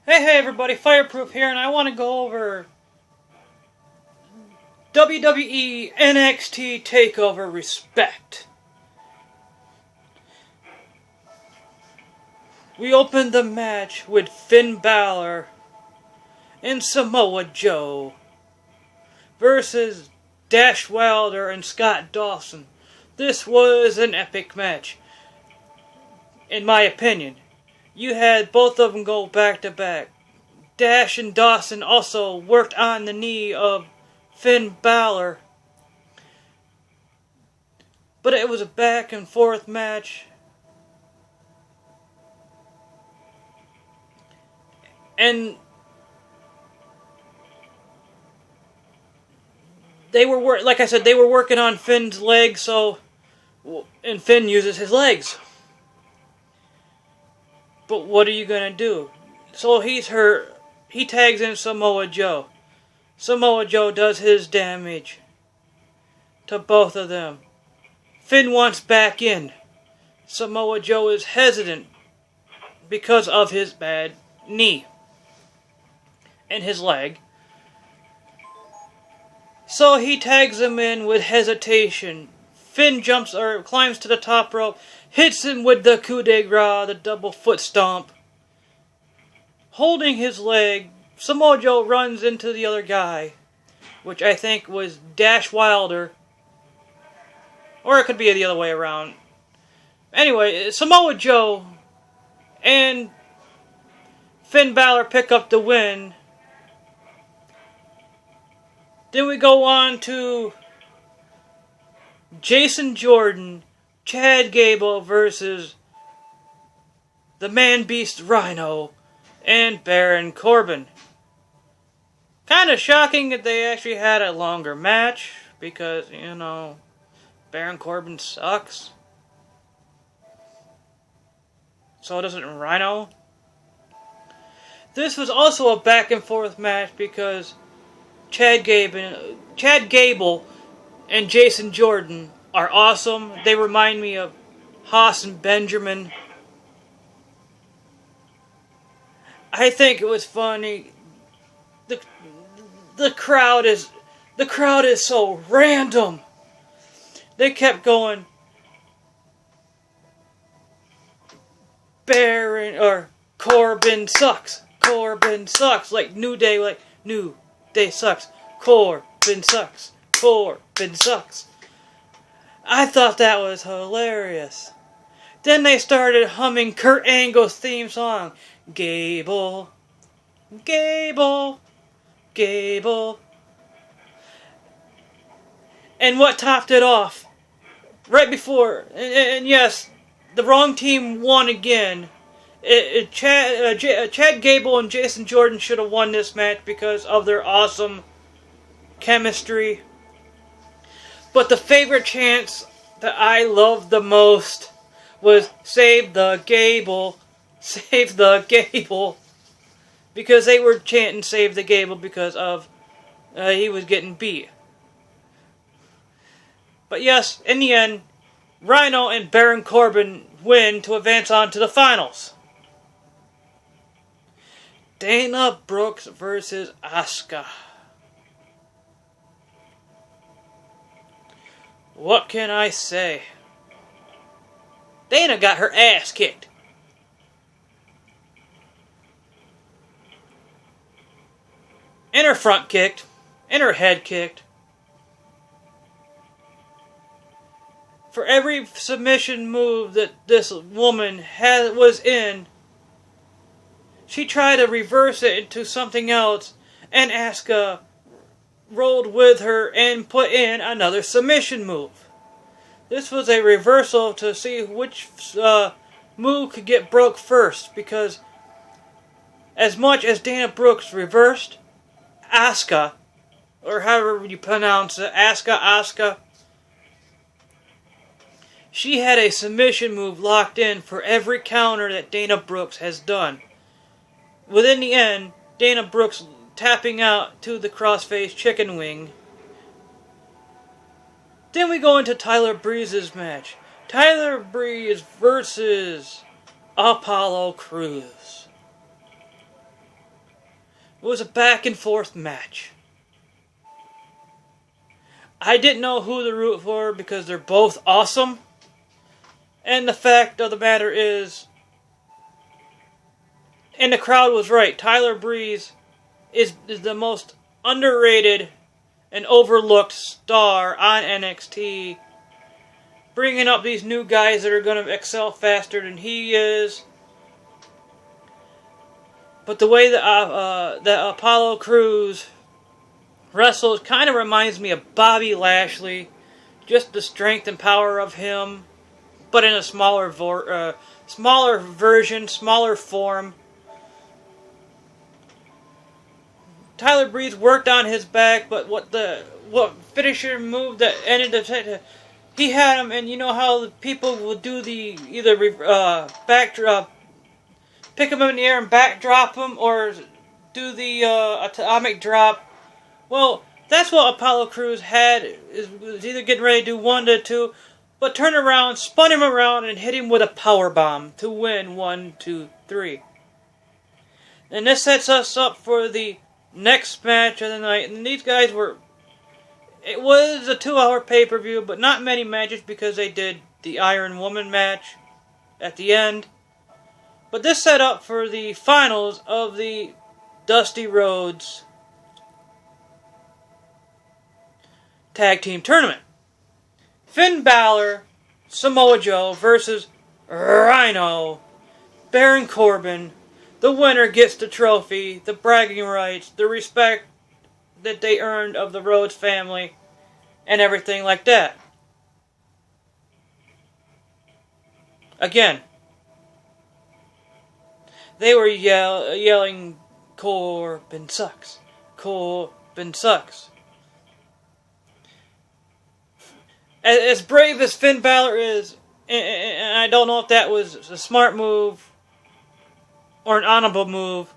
Hey everybody, Fireproof here, and I want to go over WWE NXT Takeover Respect. We opened the match with Finn Balor and Samoa Joe versus Dash Wilder and Scott Dawson. This was an epic match, in my opinion. You had both of them go back to back. Dash and Dawson also worked on the knee of Finn Balor. But it was a back and forth match. And they were, like I said, they were working on Finn's legs, and Finn uses his legs. But what are you gonna do? So he's hurt. He tags in Samoa Joe. Samoa Joe does his damage to both of them. Finn wants back in. Samoa Joe is hesitant because of his bad knee and his leg. So he tags him in with hesitation. Finn jumps or climbs to the top rope, hits him with the coup de grace, the double foot stomp. Holding his leg, Samoa Joe runs into the other guy, which I think was Dash Wilder. Or it could be the other way around. Anyway, Samoa Joe and Finn Balor pick up the win. Then we go on to Jason Jordan, Chad Gable versus the Man-Beast Rhino and Baron Corbin. Kind of shocking that they actually had a longer match because, Baron Corbin sucks. So doesn't Rhino. This was also a back and forth match because Chad Gable and Jason Jordan are awesome. They remind me of Haas and Benjamin. I think it was funny. The crowd is so random. They kept going Corbin sucks. Corbin sucks. Like New Day sucks. Corbin sucks. Corbin sucks. I thought that was hilarious. Then they started humming Kurt Angle's theme song. Gable, Gable, Gable. And what topped it off? Right before, and yes, the wrong team won again. Chad Gable and Jason Jordan should have won this match because of their awesome chemistry. But the favorite chants that I loved the most was "Save the Gable, Save the Gable," because they were chanting "Save the Gable" because of he was getting beat. But yes, in the end, Rhino and Baron Corbin win to advance on to the finals. Dana Brooks versus Asuka. What can I say? Dana got her ass kicked. And her front kicked. And her head kicked. For every submission move that this woman was in, she tried to reverse it into something else, and Asuka rolled with her and put in another submission move. This was a reversal to see which move could get broke first, because as much as Dana Brooks reversed, Asuka, or however you pronounce it, Asuka, she had a submission move locked in for every counter that Dana Brooks has done. Within the end, Dana Brooks tapping out to the crossface chicken wing. Then we go into Tyler Breeze's match. Tyler Breeze versus Apollo Crews. It was a back and forth match. I didn't know who to root for because they're both awesome. And the fact of the matter is, and the crowd was right, Tyler Breeze is the most underrated and overlooked star on NXT. Bringing up these new guys that are going to excel faster than he is. But the way that Apollo Crews wrestles kind of reminds me of Bobby Lashley. Just the strength and power of him, but in a smaller version, smaller form. Tyler Breeze worked on his back, but what finisher move that ended the he had him, and you know how the people would do the either backdrop, pick him up in the air and backdrop him, or do the atomic drop. Well, that's what Apollo Crews had. Was either getting ready to do 1 to 2, but turned around, spun him around, and hit him with a power bomb to win 1, 2, 3. And this sets us up for the next match of the night. And these guys were. It was a 2-hour pay-per-view, but not many matches because they did the Iron Woman match at the end. But this set up for the finals of the Dusty Rhodes Tag Team Tournament. Finn Balor, Samoa Joe versus Rhino, Baron Corbin. The winner gets the trophy, the bragging rights, the respect that they earned of the Rhodes family, and everything like that. Again, they were yelling, Corbin sucks, Corbin sucks. As brave as Finn Balor is, and I don't know if that was a smart move, or an honorable move,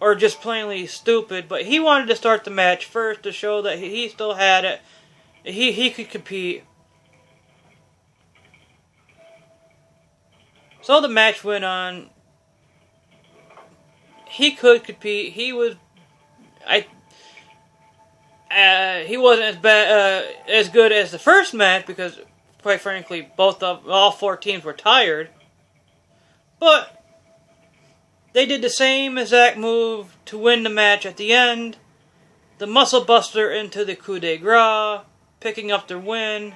or just plainly stupid, but he wanted to start the match first to show that he still had it. He could compete. So the match went on. He could compete. He was, he wasn't as good as the first match because, quite frankly, all 4 teams were tired. But they did the same exact move to win the match at the end. The Muscle Buster into the coup de grace, picking up their win.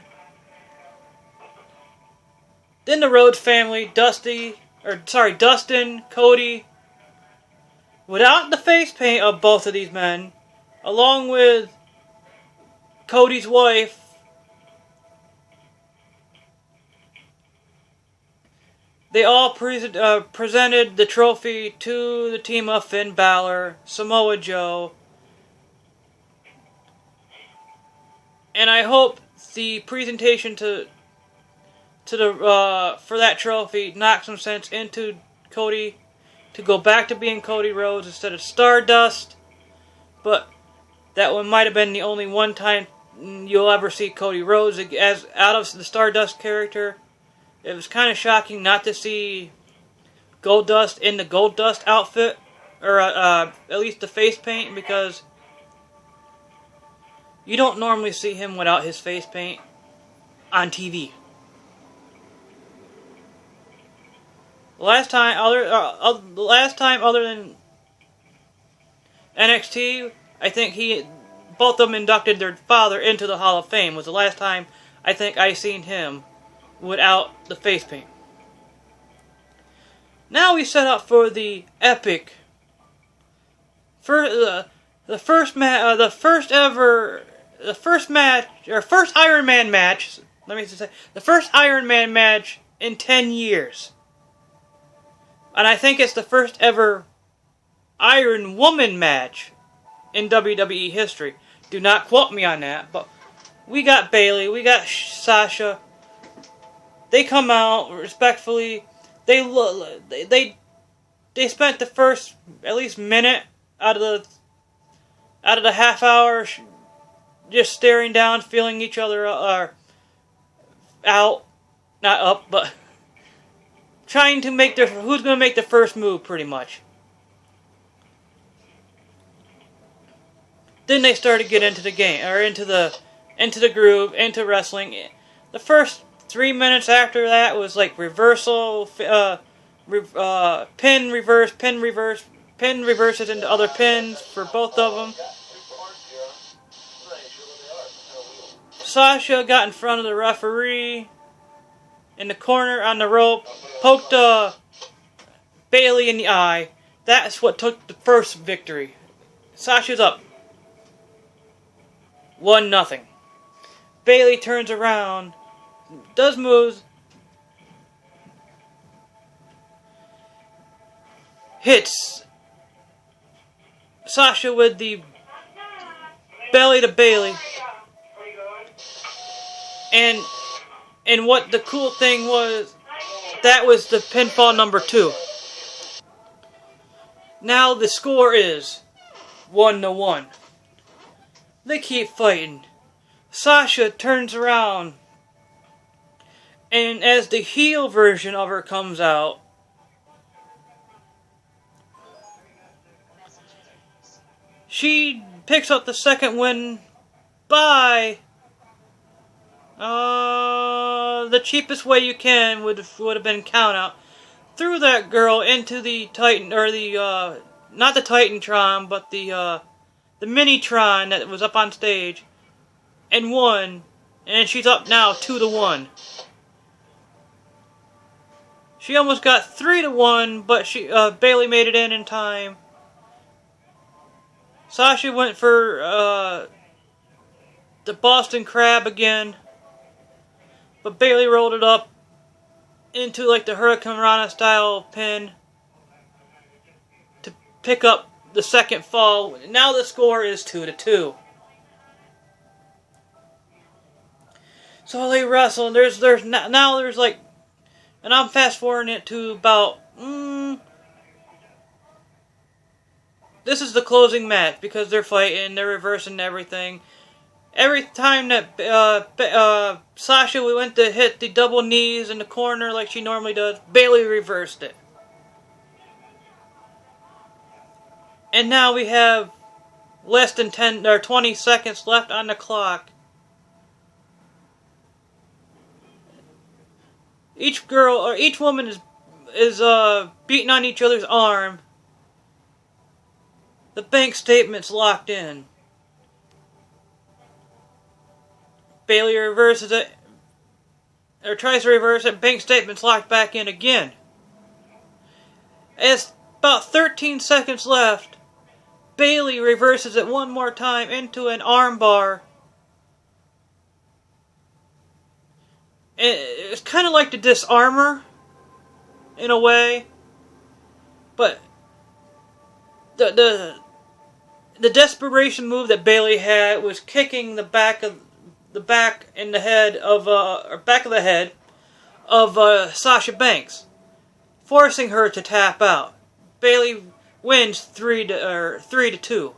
Then the Rhodes family, Dustin, Cody, without the face paint of both of these men, along with Cody's wife, they all presented the trophy to the team of Finn Balor, Samoa Joe, and I hope the presentation for that trophy knocks some sense into Cody to go back to being Cody Rhodes instead of Stardust. But that one might have been the only one time you'll ever see Cody Rhodes as out of the Stardust character. It was kind of shocking not to see Goldust in the Goldust outfit, or at least the face paint, because you don't normally see him without his face paint on TV. The last time other than NXT, I think both of them inducted their father into the Hall of Fame. Was the last time I think I seen him without the face paint. Now we set up for the epic, first Iron Man match. Let me just say the first Iron Man match in 10 years. And I think it's the first ever Iron Woman match in WWE history. Do not quote me on that, but we got Bayley, we got Sasha. They come out respectfully. They spent the first at least minute out of the half hour just staring down, feeling each other out, not up, but trying to make who's going to make the first move, pretty much. Then they started to get into the game, or into the groove, into wrestling. The first 3 minutes after that was like reversal, pin, reverse, pin, reverse, pin reverses into other pins for both of them. Sasha got in front of the referee in the corner on the rope, poked Bayley in the eye. That's what took the first victory. Sasha's up 1-0. Bayley turns around, does moves, hits Sasha with the belly to Bayley. And what the cool thing was, that was the pinfall number 2. Now the score is 1-1. They keep fighting. Sasha turns around, and as the heel version of her comes out, she picks up the second win by the cheapest way you can would have been count out. Threw that girl into the Titan, or the not the Titantron, but the Minitron that was up on stage, and won. And she's up now 2-1. She almost got 3-1, but Bayley made it in time. Sasha went for the Boston Crab again, but Bayley rolled it up into like the Hurricane Rana style pin to pick up the second fall. Now the score is 2-2. So they wrestle, and there's like, and I'm fast forwarding it to about this is the closing match, because they're fighting, they're reversing everything. Every time that Sasha went to hit the double knees in the corner like she normally does, Bayley reversed it. And now we have less than 10 or 20 seconds left on the clock. Each girl or each woman is beating on each other's arm. The bank statement's locked in. Bayley reverses it, or tries to reverse it. Bank statement's locked back in again. As about 13 seconds left, Bayley reverses it one more time into an armbar. It's kind of like the disarmor, in a way, but the desperation move that Bayley had was kicking the back of the head of Sasha Banks, forcing her to tap out. Bayley wins 3-2,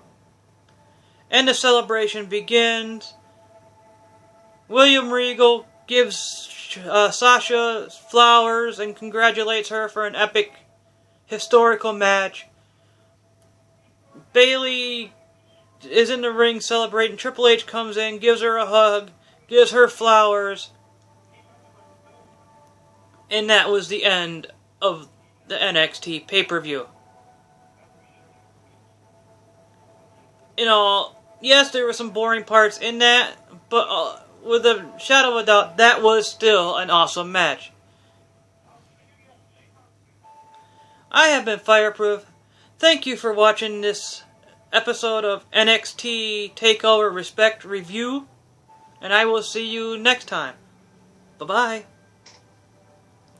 and the celebration begins. William Regal gives Sasha flowers and congratulates her for an epic, historical match. Bayley is in the ring celebrating. Triple H comes in, gives her a hug, gives her flowers, and that was the end of the NXT pay-per-view. Yes, there were some boring parts in that, but with a shadow of a doubt, that was still an awesome match. I have been Fireproof. Thank you for watching this episode of NXT Takeover Respect Review, and I will see you next time. Bye-bye.